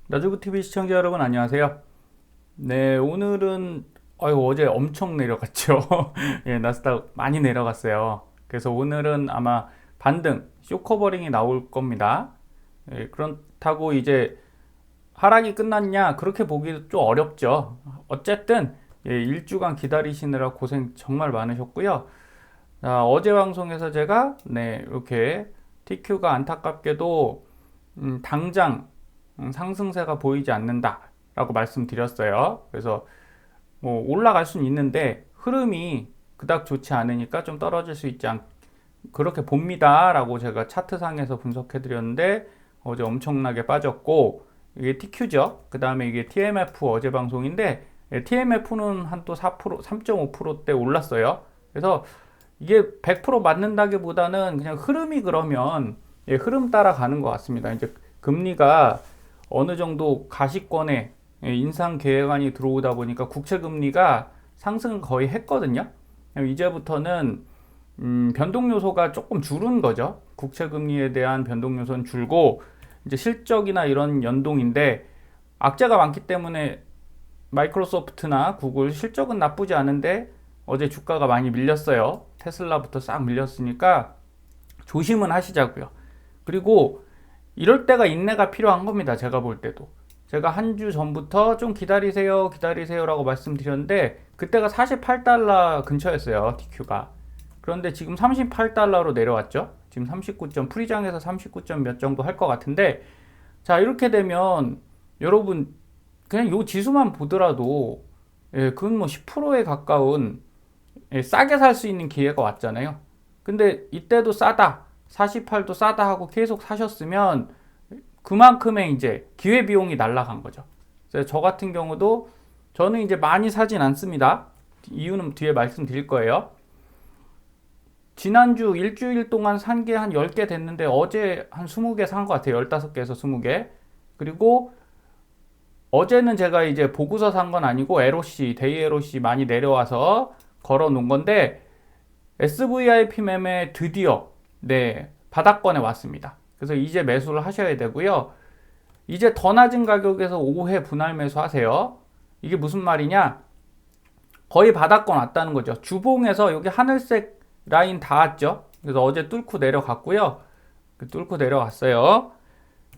나주부TV 시청자 여러분 안녕하세요. 네, 오늘은 어제 엄청 내려갔죠. 예, 나스닥 많이 내려갔어요. 그래서 오늘은 아마 반등, 쇼커버링이 나올 겁니다. 예, 그렇다고 이제 하락이 끝났냐? 그렇게 보기도 좀 어렵죠. 어쨌든 예, 일주간 기다리시느라 고생 정말 많으셨고요. 어제 방송에서 제가 이렇게 TQ가 안타깝게도 당장 상승세가 보이지 않는다라고 말씀드렸어요. 그래서 뭐 올라갈 수는 있는데 흐름이 그닥 좋지 않으니까 좀 떨어질 수 있지 그렇게 봅니다라고 제가 차트상에서 분석해 드렸는데 어제 엄청나게 빠졌고 이게 TQ죠. 그 다음에 이게 TMF 어제 방송인데 TMF는 한 또 4%, 3.5%대 올랐어요. 그래서 이게 100% 맞는다기보다는 그냥 흐름이 그러면 흐름 따라 가는 것 같습니다. 이제 금리가 어느 정도 가시권에 인상 계획안이 들어오다 보니까 국채 금리가 상승을 거의 했거든요. 이제부터는 변동 요소가 조금 줄은 거죠. 국채 금리에 대한 변동 요소는 줄고 이제 실적이나 이런 연동인데 악재가 많기 때문에 마이크로소프트나 구글 실적은 나쁘지 않은데 어제 주가가 많이 밀렸어요. 테슬라부터 싹 밀렸으니까 조심은 하시자고요. 그리고 이럴 때가 인내가 필요한 겁니다. 제가 볼 때도. 제가 한 주 전부터 좀 기다리세요, 기다리세요라고 말씀드렸는데 그때가 48달러 근처였어요. TQ가. 그런데 지금 38달러로 내려왔죠. 지금 39점, 프리장에서 39점 몇 정도 할 것 같은데 자, 이렇게 되면 여러분 그냥 요 지수만 보더라도 그건 뭐 10%에 가까운 싸게 살 수 있는 기회가 왔잖아요. 근데 이때도 싸다, 48도 싸다 하고 계속 사셨으면 그만큼의 이제 기회비용이 날라간 거죠. 그래서 저 같은 경우도 저는 이제 많이 사진 않습니다. 이유는 뒤에 말씀드릴 거예요. 지난주 일주일 동안 산 게 한 10개 됐는데 어제 한 20개 산 것 같아요. 15개에서 20개. 그리고 어제는 제가 이제 보고서 산 건 아니고 LOC, 데이 LOC 많이 내려와서 걸어 놓은 건데 SVIP 매매 드디어 바닥권에 왔습니다. 그래서 이제 매수를 하셔야 되고요. 이제 더 낮은 가격에서 5회 분할 매수 하세요. 이게 무슨 말이냐? 거의 바닥권 왔다는 거죠. 주봉에서 여기 하늘색 라인 닿았죠. 그래서 어제 뚫고 내려갔고요. 뚫고 내려갔어요.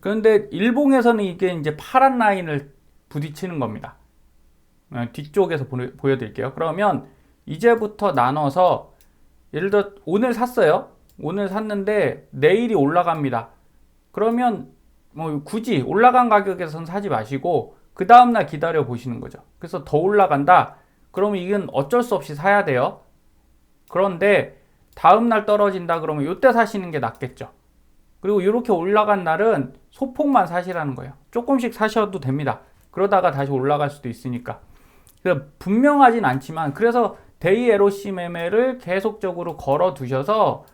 그런데 일봉에서는 이게 이제 파란 라인을 부딪히는 겁니다. 뒤쪽에서 보여드릴게요. 그러면 이제부터 나눠서 예를 들어 오늘 샀어요. 오늘 샀는데 내일이 올라갑니다. 그러면 뭐 굳이 올라간 가격에선 사지 마시고 그 다음날 기다려 보시는 거죠. 그래서 더 올라간다. 그러면 이건 어쩔 수 없이 사야 돼요. 그런데 다음날 떨어진다 그러면 이때 사시는 게 낫겠죠. 그리고 이렇게 올라간 날은 소폭만 사시라는 거예요. 조금씩 사셔도 됩니다. 그러다가 다시 올라갈 수도 있으니까. 분명하진 않지만 그래서 데이 LOC 매매를 계속적으로 걸어 두셔서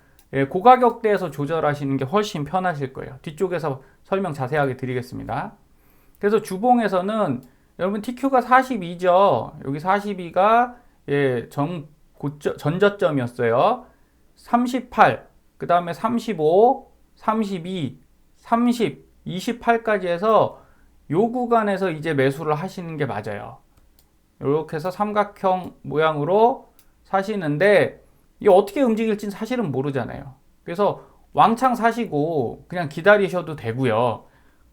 고가격대에서 조절하시는 게 훨씬 편하실 거예요. 뒤쪽에서 설명 자세하게 드리겠습니다. 그래서 주봉에서는 여러분 TQ가 42죠. 여기 42가 전저점이었어요. 38, 그 다음에 35, 32, 30, 28까지 해서 요 구간에서 이제 매수를 하시는 게 맞아요. 이렇게 해서 삼각형 모양으로 사시는데 이게 어떻게 움직일지는 사실은 모르잖아요. 그래서 왕창 사시고 그냥 기다리셔도 되고요.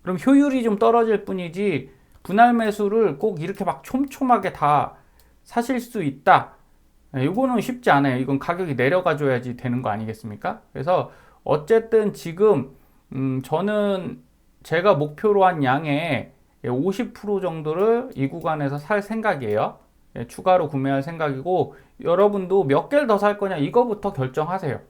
그럼 효율이 좀 떨어질 뿐이지 분할 매수를 꼭 이렇게 막 촘촘하게 다 사실 수 있다. 이거는 쉽지 않아요. 이건 가격이 내려가 줘야지 되는 거 아니겠습니까? 그래서 어쨌든 지금 저는 제가 목표로 한 양의 50% 정도를 이 구간에서 살 생각이에요. 추가로 구매할 생각이고 여러분도 몇 개를 더 살 거냐 이거부터 결정하세요.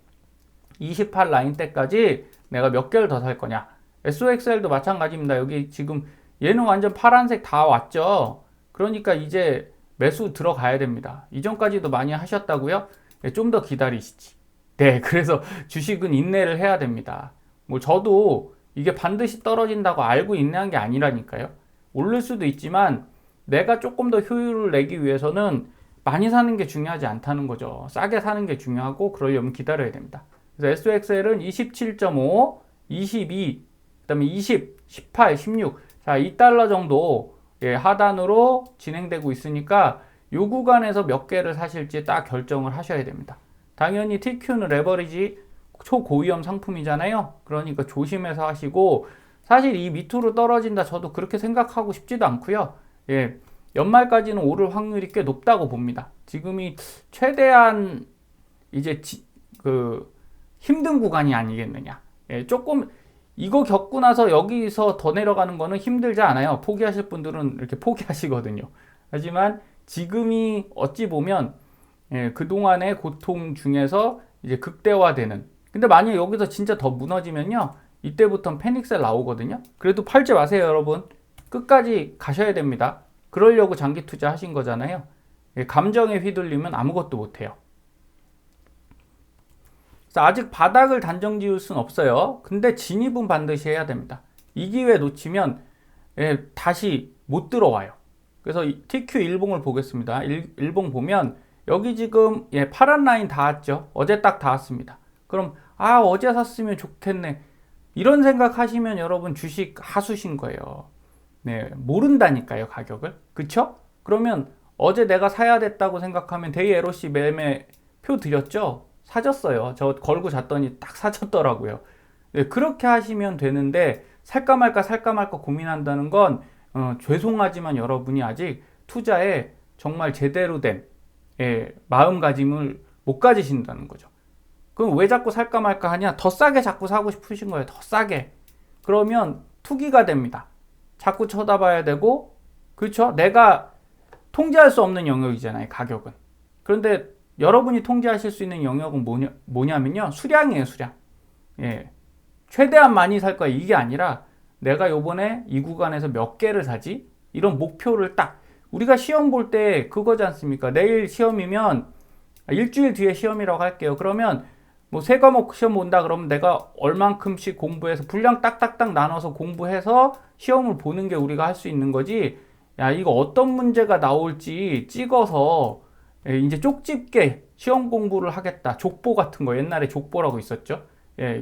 28 라인 때까지 내가 몇 개를 더 살 거냐. SOXL도 마찬가지입니다. 여기 지금 얘는 완전 파란색 다 왔죠. 그러니까 이제 매수 들어가야 됩니다. 이전까지도 많이 하셨다고요? 좀 더 기다리시지. 그래서 주식은 인내를 해야 됩니다. 뭐 저도 이게 반드시 떨어진다고 알고 인내한 게 아니라니까요. 오를 수도 있지만 내가 조금 더 효율을 내기 위해서는 많이 사는 게 중요하지 않다는 거죠. 싸게 사는 게 중요하고 그러려면 기다려야 됩니다. 그래서 SOXL은 27.5, 22, 그 다음에 20, 18, 16. 자, 2달러 정도 하단으로 진행되고 있으니까 이 구간에서 몇 개를 사실지 딱 결정을 하셔야 됩니다. 당연히 TQ는 레버리지 초고위험 상품이잖아요. 그러니까 조심해서 하시고, 사실 이 밑으로 떨어진다 저도 그렇게 생각하고 싶지도 않고요. 연말까지는 오를 확률이 꽤 높다고 봅니다. 지금이 최대한 이제 힘든 구간이 아니겠느냐. 조금 이거 겪고 나서 여기서 더 내려가는 거는 힘들지 않아요. 포기하실 분들은 이렇게 포기하시거든요. 하지만 지금이 어찌 보면 그동안의 고통 중에서 이제 극대화되는, 근데 만약에 여기서 진짜 더 무너지면요, 이때부터는 패닉셀 나오거든요. 그래도 팔지 마세요, 여러분. 끝까지 가셔야 됩니다. 그러려고 장기 투자 하신 거잖아요. 감정에 휘둘리면 아무것도 못해요. 아직 바닥을 단정 지을 순 없어요. 근데 진입은 반드시 해야 됩니다. 이 기회 놓치면 다시 못 들어와요. 그래서 TQ 일봉을 보겠습니다. 일봉 보면 여기 지금 파란 라인 닿았죠. 어제 딱 닿았습니다. 그럼 어제 샀으면 좋겠네, 이런 생각 하시면 여러분 주식 하수신 거예요. 모른다니까요, 가격을. 그쵸? 그러면 어제 내가 사야 됐다고 생각하면 데이 LOC 매매 표 드렸죠? 사졌어요. 저 걸고 잤더니 딱 사졌더라고요. 그렇게 하시면 되는데, 살까 말까 고민한다는 건 죄송하지만 여러분이 아직 투자에 정말 제대로 된 마음가짐을 못 가지신다는 거죠. 그럼 왜 자꾸 살까 말까 하냐? 더 싸게 자꾸 사고 싶으신 거예요. 더 싸게. 그러면 투기가 됩니다. 자꾸 쳐다봐야 되고, 그렇죠? 내가 통제할 수 없는 영역이잖아요, 가격은. 그런데 여러분이 통제하실 수 있는 영역은 뭐냐면요, 수량이에요, 수량. 최대한 많이 살 거야, 이게 아니라 내가 요번에 이 구간에서 몇 개를 사지? 이런 목표를 딱, 우리가 시험 볼 때 그거지 않습니까? 내일 시험이면 일주일 뒤에 시험이라고 할게요. 그러면 뭐 세 과목 시험 본다 그러면 내가 얼만큼씩 공부해서 분량 딱딱딱 나눠서 공부해서 시험을 보는 게 우리가 할 수 있는 거지. 야, 이거 어떤 문제가 나올지 찍어서 이제 쪽집게 시험 공부를 하겠다. 족보 같은 거, 옛날에 족보라고 있었죠.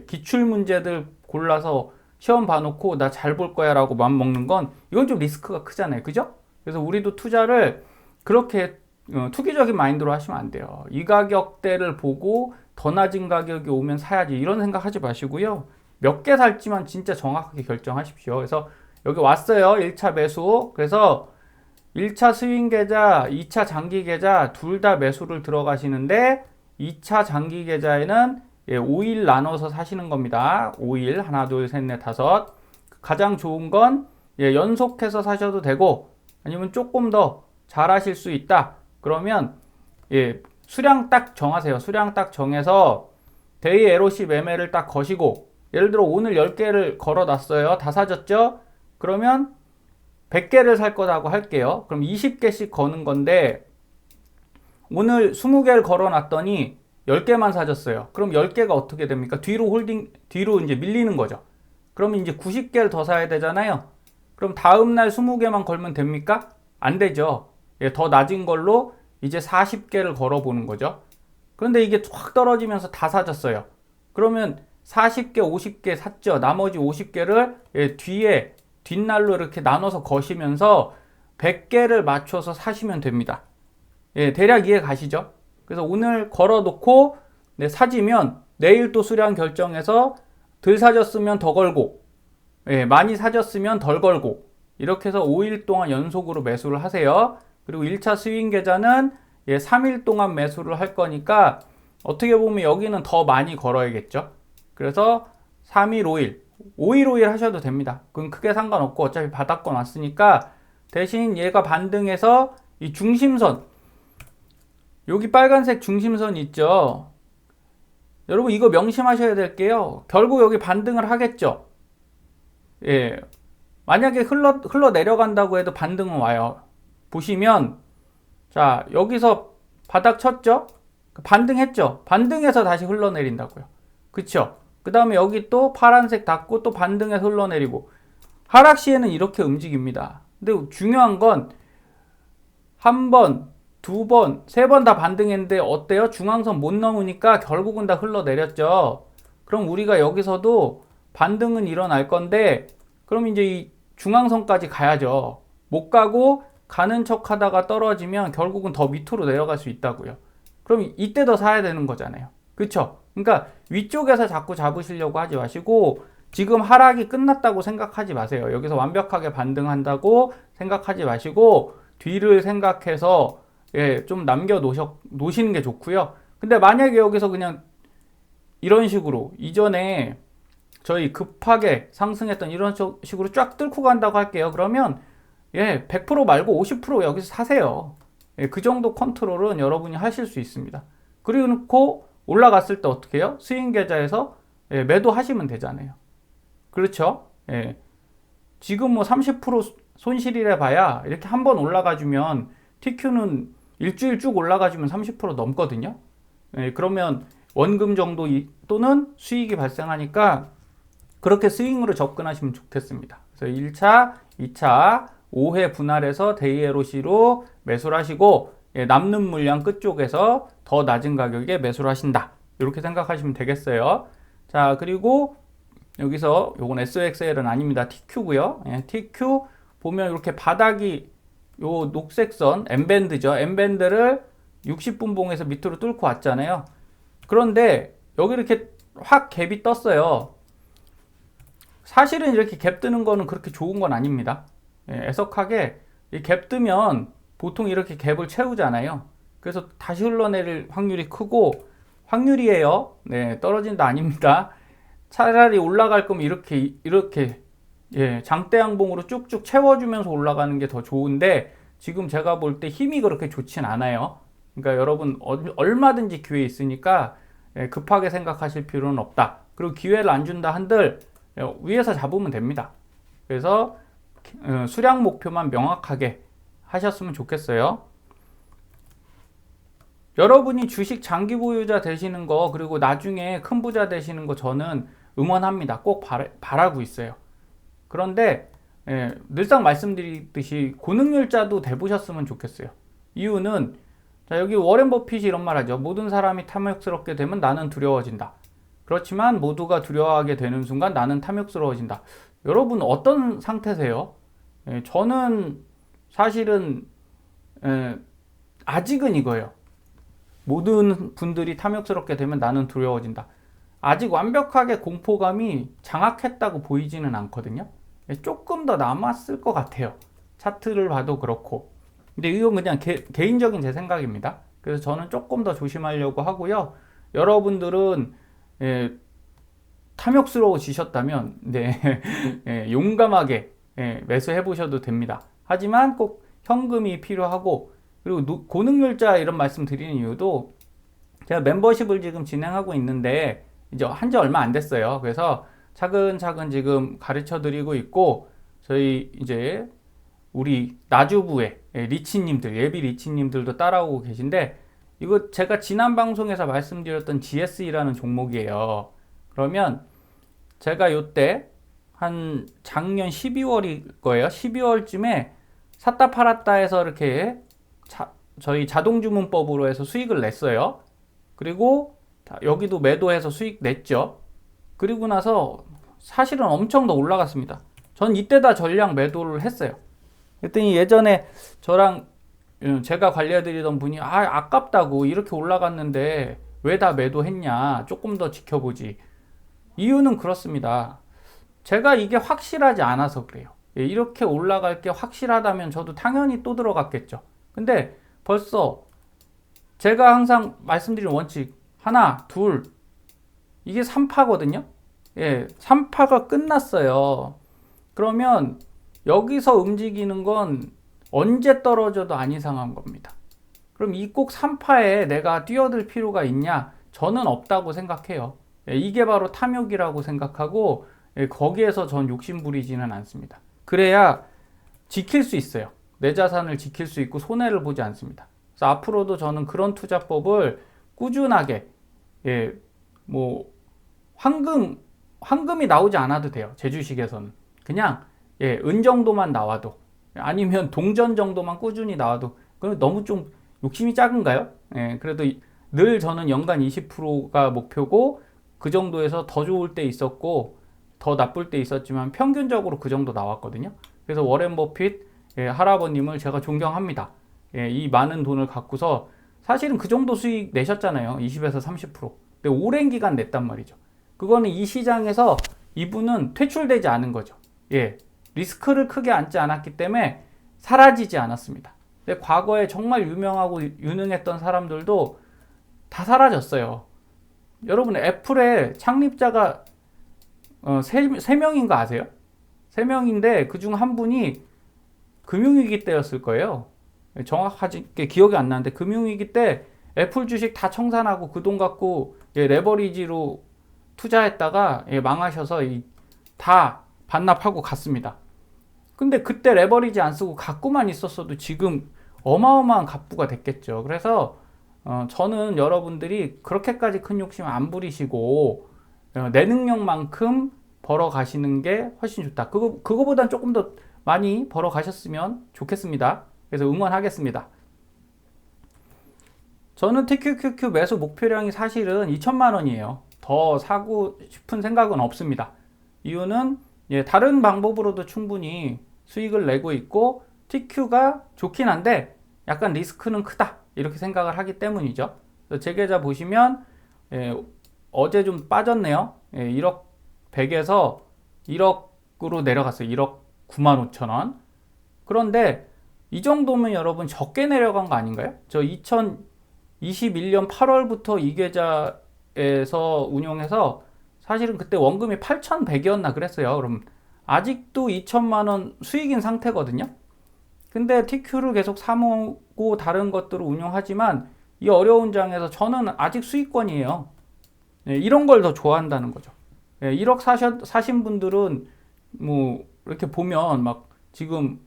기출 문제들 골라서 시험 봐놓고 나 잘 볼 거야 라고 맘 먹는 건, 이건 좀 리스크가 크잖아요. 그죠? 그래서 우리도 투자를 그렇게 투기적인 마인드로 하시면 안 돼요. 이 가격대를 보고 더 낮은 가격이 오면 사야지, 이런 생각 하지 마시고요. 몇 개 살지만 진짜 정확하게 결정하십시오. 그래서 여기 왔어요. 1차 매수. 그래서 1차 스윙 계좌, 2차 장기 계좌 둘 다 매수를 들어가시는데, 2차 장기 계좌에는 5일 나눠서 사시는 겁니다. 5일, 하나, 둘, 셋, 넷, 다섯. 가장 좋은 건 연속해서 사셔도 되고, 아니면 조금 더 잘하실 수 있다. 그러면 수량 딱 정하세요. 수량 딱 정해서 데이 LOC 매매를 딱 거시고, 예를 들어 오늘 10개를 걸어놨어요. 다 사졌죠? 그러면 100개를 살 거라고 할게요. 그럼 20개씩 거는 건데, 오늘 20개를 걸어놨더니 10개만 사졌어요. 그럼 10개가 어떻게 됩니까? 뒤로 이제 밀리는 거죠. 그러면 이제 90개를 더 사야 되잖아요. 그럼 다음날 20개만 걸면 됩니까? 안 되죠. 더 낮은 걸로 이제 40개를 걸어보는 거죠. 그런데 이게 확 떨어지면서 다 사졌어요. 그러면 40개, 50개 샀죠. 나머지 50개를 뒷날로 이렇게 나눠서 거시면서 100개를 맞춰서 사시면 됩니다. 대략 이해 가시죠? 그래서 오늘 걸어놓고 사지면 내일 또 수량 결정해서 덜 사졌으면 더 걸고, 많이 사졌으면 덜 걸고, 이렇게 해서 5일 동안 연속으로 매수를 하세요. 그리고 1차 스윙 계좌는 3일 동안 매수를 할 거니까 어떻게 보면 여기는 더 많이 걸어야겠죠. 그래서 3일, 5일, 5일, 5일 하셔도 됩니다. 그건 크게 상관없고 어차피 바닥권 왔으니까, 대신 얘가 반등해서 이 중심선, 여기 빨간색 중심선 있죠. 여러분 이거 명심하셔야 될게요. 결국 여기 반등을 하겠죠. 만약에 흘러 내려간다고 해도 반등은 와요. 보시면, 자, 여기서 바닥 쳤죠? 반등했죠? 반등해서 다시 흘러내린다고요. 그쵸? 그 다음에 여기 또 파란색 닿고 또 반등해서 흘러내리고, 하락 시에는 이렇게 움직입니다. 근데 중요한 건 한 번, 두 번, 세 번 다 반등했는데 어때요? 중앙선 못 넘으니까 결국은 다 흘러내렸죠. 그럼 우리가 여기서도 반등은 일어날 건데, 그럼 이제 이 중앙선까지 가야죠. 못 가고 가는 척 하다가 떨어지면 결국은 더 밑으로 내려갈 수 있다고요. 그럼 이때 더 사야 되는 거잖아요. 그쵸? 그러니까 위쪽에서 자꾸 잡으시려고 하지 마시고 지금 하락이 끝났다고 생각하지 마세요. 여기서 완벽하게 반등한다고 생각하지 마시고 뒤를 생각해서 좀 남겨 놓으시는 게 좋고요. 근데 만약에 여기서 그냥 이런 식으로 이전에 저희 급하게 상승했던 이런 식으로 쫙 뚫고 간다고 할게요. 그러면 100% 말고 50% 여기서 사세요. 그 정도 컨트롤은 여러분이 하실 수 있습니다. 그리고 올라갔을 때 어떻게 해요? 스윙 계좌에서 매도하시면 되잖아요. 그렇죠? 지금 뭐 30% 손실이라 봐야 이렇게 한번 올라가주면 TQ는 일주일 쭉 올라가주면 30% 넘거든요. 그러면 원금 정도 또는 수익이 발생하니까 그렇게 스윙으로 접근하시면 좋겠습니다. 그래서 1차, 2차 5회 분할해서 데이에로시로 매수를 하시고 남는 물량 끝쪽에서 더 낮은 가격에 매수를 하신다. 이렇게 생각하시면 되겠어요. 자, 그리고 여기서 요건 SXL은 아닙니다. TQ고요. TQ 보면 이렇게 바닥이 요 녹색 선 M밴드죠. M밴드를 60분봉에서 밑으로 뚫고 왔잖아요. 그런데 여기 이렇게 확 갭이 떴어요. 사실은 이렇게 갭 뜨는 거는 그렇게 좋은 건 아닙니다. 애석하게 이 갭 뜨면 보통 이렇게 갭을 채우잖아요. 그래서 다시 흘러내릴 확률이 크고 확률이에요. 떨어진다 아닙니다. 차라리 올라갈 거면 이렇게 장대양봉으로 쭉쭉 채워주면서 올라가는 게 더 좋은데 지금 제가 볼 때 힘이 그렇게 좋진 않아요. 그러니까 여러분 얼마든지 기회 있으니까 급하게 생각하실 필요는 없다. 그리고 기회를 안 준다 한들 위에서 잡으면 됩니다. 그래서 수량 목표만 명확하게 하셨으면 좋겠어요. 여러분이 주식 장기 보유자 되시는 거 그리고 나중에 큰 부자 되시는 거 저는 응원합니다. 꼭 바라고 있어요. 그런데 늘상 말씀드리듯이 고능률자도 돼보셨으면 좋겠어요. 이유는 자, 여기 워렌 버핏이 이런 말 하죠. 모든 사람이 탐욕스럽게 되면 나는 두려워진다. 그렇지만 모두가 두려워하게 되는 순간 나는 탐욕스러워진다. 여러분 어떤 상태세요? 저는 사실은 아직은 이거예요. 모든 분들이 탐욕스럽게 되면 나는 두려워진다. 아직 완벽하게 공포감이 장악했다고 보이지는 않거든요. 조금 더 남았을 것 같아요. 차트를 봐도 그렇고. 근데 이건 그냥 개인적인 제 생각입니다. 그래서 저는 조금 더 조심하려고 하고요. 여러분들은 탐욕스러워지셨다면 용감하게 매수해 보셔도 됩니다. 하지만 꼭 현금이 필요하고 그리고 고능률자 이런 말씀 드리는 이유도 제가 멤버십을 지금 진행하고 있는데 이제 한지 얼마 안 됐어요. 그래서 차근차근 지금 가르쳐 드리고 있고 저희 이제 우리 나주부의 리치님들 예비 리치님들도 따라오고 계신데 이거 제가 지난 방송에서 말씀드렸던 GSE라는 종목이에요. 그러면 제가 요때 한 작년 12월일 거예요. 12월쯤에 샀다 팔았다 해서 이렇게 저희 자동주문법으로 해서 수익을 냈어요. 그리고 여기도 매도해서 수익 냈죠. 그리고 나서 사실은 엄청 더 올라갔습니다. 전 이때 다 전량 매도를 했어요. 그랬더니 예전에 저랑 제가 관리해드리던 분이 아깝다고 이렇게 올라갔는데 왜 다 매도했냐 조금 더 지켜보지. 이유는 그렇습니다. 제가 이게 확실하지 않아서 그래요. 이렇게 올라갈 게 확실하다면 저도 당연히 또 들어갔겠죠. 근데 벌써 제가 항상 말씀드린 원칙 하나, 둘 이게 3파거든요. 3파가 끝났어요. 그러면 여기서 움직이는 건 언제 떨어져도 안 이상한 겁니다. 그럼 이 꼭 3파에 내가 뛰어들 필요가 있냐? 저는 없다고 생각해요. 이게 바로 탐욕이라고 생각하고 거기에서 전 욕심 부리지는 않습니다. 그래야 지킬 수 있어요. 내 자산을 지킬 수 있고 손해를 보지 않습니다. 그래서 앞으로도 저는 그런 투자법을 꾸준하게 황금이 나오지 않아도 돼요. 제 주식에서는 그냥 은 정도만 나와도 아니면 동전 정도만 꾸준히 나와도 그럼 너무 좀 욕심이 작은가요? 그래도 늘 저는 연간 20%가 목표고 그 정도에서 더 좋을 때 있었고 더 나쁠 때 있었지만 평균적으로 그 정도 나왔거든요. 그래서 워렌 버핏 할아버님을 제가 존경합니다. 이 많은 돈을 갖고서 사실은 그 정도 수익 내셨잖아요. 20에서 30%. 근데 오랜 기간 냈단 말이죠. 그거는 이 시장에서 이분은 퇴출되지 않은 거죠. 리스크를 크게 안지 않았기 때문에 사라지지 않았습니다. 근데 과거에 정말 유명하고 유능했던 사람들도 다 사라졌어요. 여러분, 애플의 창립자가 세 명인 거 아세요? 세 명인데 그중 한 분이 금융위기 때였을 거예요. 정확하게 기억이 안 나는데 금융위기 때 애플 주식 다 청산하고 그 돈 갖고 레버리지로 투자했다가 망하셔서 다 반납하고 갔습니다. 근데 그때 레버리지 안 쓰고 갖고만 있었어도 지금 어마어마한 갑부가 됐겠죠. 그래서 저는 여러분들이 그렇게까지 큰 욕심 안 부리시고 내 능력만큼 벌어 가시는 게 훨씬 좋다. 그거보단 조금 더 많이 벌어 가셨으면 좋겠습니다. 그래서 응원하겠습니다. 저는 TQQQ 매수 목표량이 사실은 2천만 원이에요. 더 사고 싶은 생각은 없습니다. 이유는 다른 방법으로도 충분히 수익을 내고 있고 TQ가 좋긴 한데 약간 리스크는 크다 이렇게 생각을 하기 때문이죠. 제 계좌 보시면 어제 좀 빠졌네요. 1억 100에서 1억으로 내려갔어요. 1억 9만 5천 원. 그런데 이 정도면 여러분 적게 내려간 거 아닌가요? 저 2021년 8월부터 이 계좌에서 운용해서 사실은 그때 원금이 8,100이었나 그랬어요. 그럼 아직도 2천만 원 수익인 상태거든요. 근데 TQ를 계속 사모고 다른 것들을 운용하지만 이 어려운 장에서 저는 아직 수익권이에요. 이런 걸 더 좋아한다는 거죠. 1억 사신 분들은 뭐 이렇게 보면 막 지금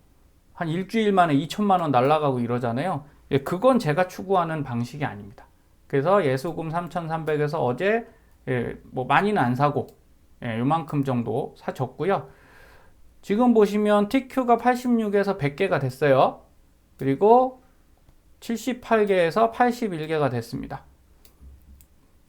한 일주일 만에 2천만 원 날라가고 이러잖아요. 그건 제가 추구하는 방식이 아닙니다. 그래서 예수금 3,300에서 어제 뭐 많이는 안 사고 요만큼 정도 사줬고요. 지금 보시면 TQ가 86에서 100개가 됐어요. 그리고 78개에서 81개가 됐습니다.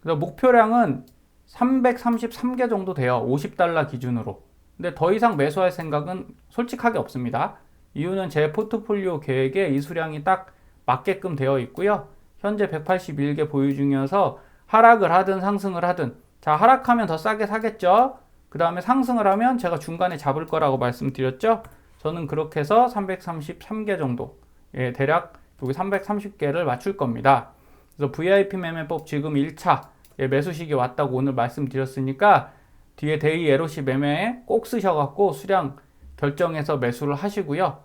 그래서 목표량은 333개 정도 돼요. 50달러 기준으로. 근데 더 이상 매수할 생각은 솔직하게 없습니다. 이유는 제 포트폴리오 계획에 이 수량이 딱 맞게끔 되어 있고요. 현재 181개 보유 중이어서 하락을 하든 상승을 하든, 자, 하락하면 더 싸게 사겠죠. 그 다음에 상승을 하면 제가 중간에 잡을 거라고 말씀드렸죠. 저는 그렇게 해서 333개 정도, 대략 여기 330개를 맞출 겁니다. 그래서 VIP 매매법 지금 1차 매수 시기 왔다고 오늘 말씀드렸으니까 뒤에 데이 LOC 매매 꼭 쓰셔갖고 수량 결정해서 매수를 하시고요.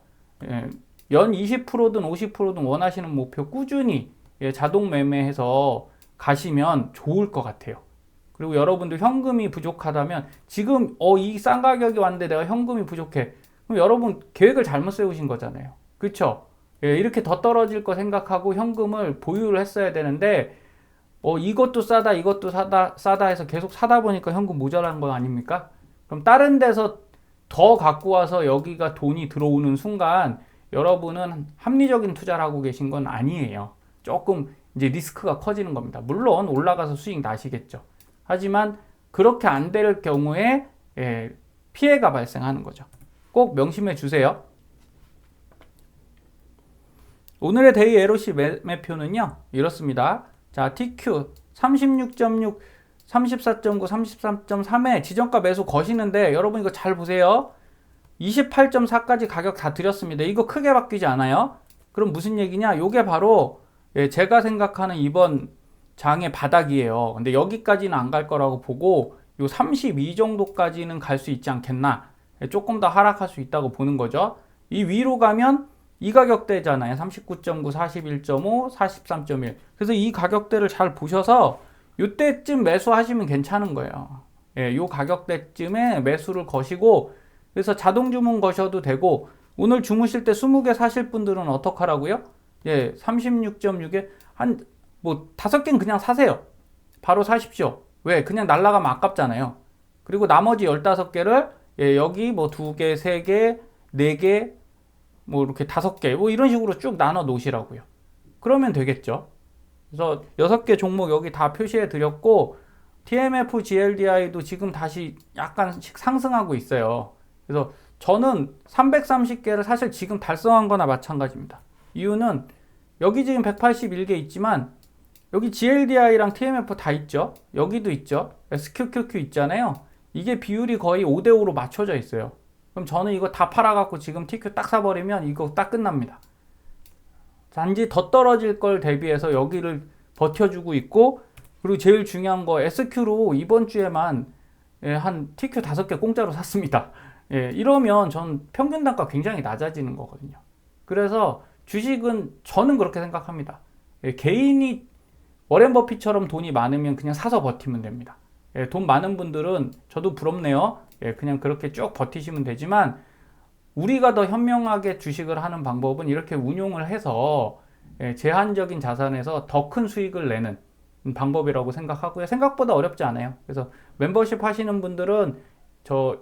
연 20%든 50%든 원하시는 목표 꾸준히 자동 매매해서 가시면 좋을 것 같아요. 그리고 여러분들 현금이 부족하다면 지금 이 싼 가격이 왔는데 내가 현금이 부족해. 그럼 여러분 계획을 잘못 세우신 거잖아요. 그렇죠? 이렇게 더 떨어질 거 생각하고 현금을 보유를 했어야 되는데 이것도 싸다 이것도 싸다 해서 계속 사다 보니까 현금 모자란 거 아닙니까? 그럼 다른 데서 더 갖고 와서 여기가 돈이 들어오는 순간 여러분은 합리적인 투자를 하고 계신 건 아니에요. 조금 이제 리스크가 커지는 겁니다. 물론 올라가서 수익 나시겠죠. 하지만 그렇게 안 될 경우에 피해가 발생하는 거죠. 꼭 명심해 주세요. 오늘의 데이 LOC 매매표는요 이렇습니다. 자, TQ 36.6, 34.9, 33.3에 지정가 매수 거시는데 여러분 이거 잘 보세요. 28.4까지 가격 다 드렸습니다. 이거 크게 바뀌지 않아요. 그럼 무슨 얘기냐? 요게 바로 제가 생각하는 이번 장의 바닥이에요. 근데 여기까지는 안 갈 거라고 보고 요 32 정도까지는 갈 수 있지 않겠나. 조금 더 하락할 수 있다고 보는 거죠. 이 위로 가면 이 가격대잖아요. 39.9, 41.5, 43.1. 그래서 이 가격대를 잘 보셔서 요때쯤 매수하시면 괜찮은 거예요. 요 가격대쯤에 매수를 거시고 그래서 자동 주문 거셔도 되고 오늘 주무실 때 20개 사실 분들은 어떡하라고요? 36.6에 한 뭐 5개는 그냥 사세요. 바로 사십시오. 왜? 그냥 날라가면 아깝잖아요. 그리고 나머지 15개를 여기 뭐 2개, 3개, 4개 뭐 이렇게 5개 뭐 이런 식으로 쭉 나눠 놓으시라고요. 그러면 되겠죠. 그래서 6개 종목 여기 다 표시해 드렸고 TMF GLDI도 지금 다시 약간씩 상승하고 있어요. 그래서 저는 330개를 사실 지금 달성한 거나 마찬가지입니다. 이유는 여기 지금 181개 있지만 여기 GLDI랑 TMF 다 있죠. 여기도 있죠. SQQQ 있잖아요. 이게 비율이 거의 5대5로 맞춰져 있어요. 그럼 저는 이거 다 팔아갖고 지금 TQ 딱 사버리면 이거 딱 끝납니다. 단지 더 떨어질 걸 대비해서 여기를 버텨주고 있고, 그리고 제일 중요한 거 SQ로 이번 주에만 한 TQ 5개 공짜로 샀습니다. 이러면 전 평균 단가 굉장히 낮아지는 거거든요. 그래서 주식은 저는 그렇게 생각합니다. 개인이 워렌 버핏처럼 돈이 많으면 그냥 사서 버티면 됩니다. 돈 많은 분들은 저도 부럽네요. 그냥 그렇게 쭉 버티시면 되지만, 우리가 더 현명하게 주식을 하는 방법은 이렇게 운용을 해서 제한적인 자산에서 더 큰 수익을 내는 방법이라고 생각하고요. 생각보다 어렵지 않아요. 그래서 멤버십 하시는 분들은 저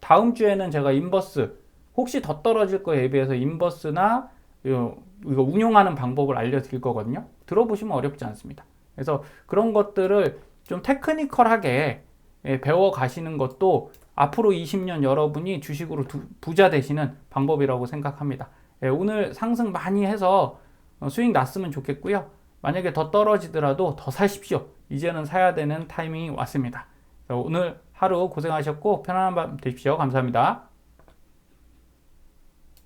다음 주에는 제가 인버스, 혹시 더 떨어질 거에 대비해서 인버스나 이거 운용하는 방법을 알려드릴 거거든요. 들어보시면 어렵지 않습니다. 그래서 그런 것들을 좀 테크니컬하게 배워 가시는 것도 앞으로 20년 여러분이 주식으로 부자 되시는 방법이라고 생각합니다. 오늘 상승 많이 해서 수익 났으면 좋겠고요. 만약에 더 떨어지더라도 더 사십시오. 이제는 사야 되는 타이밍이 왔습니다. 오늘 하루 고생하셨고 편안한 밤 되십시오. 감사합니다.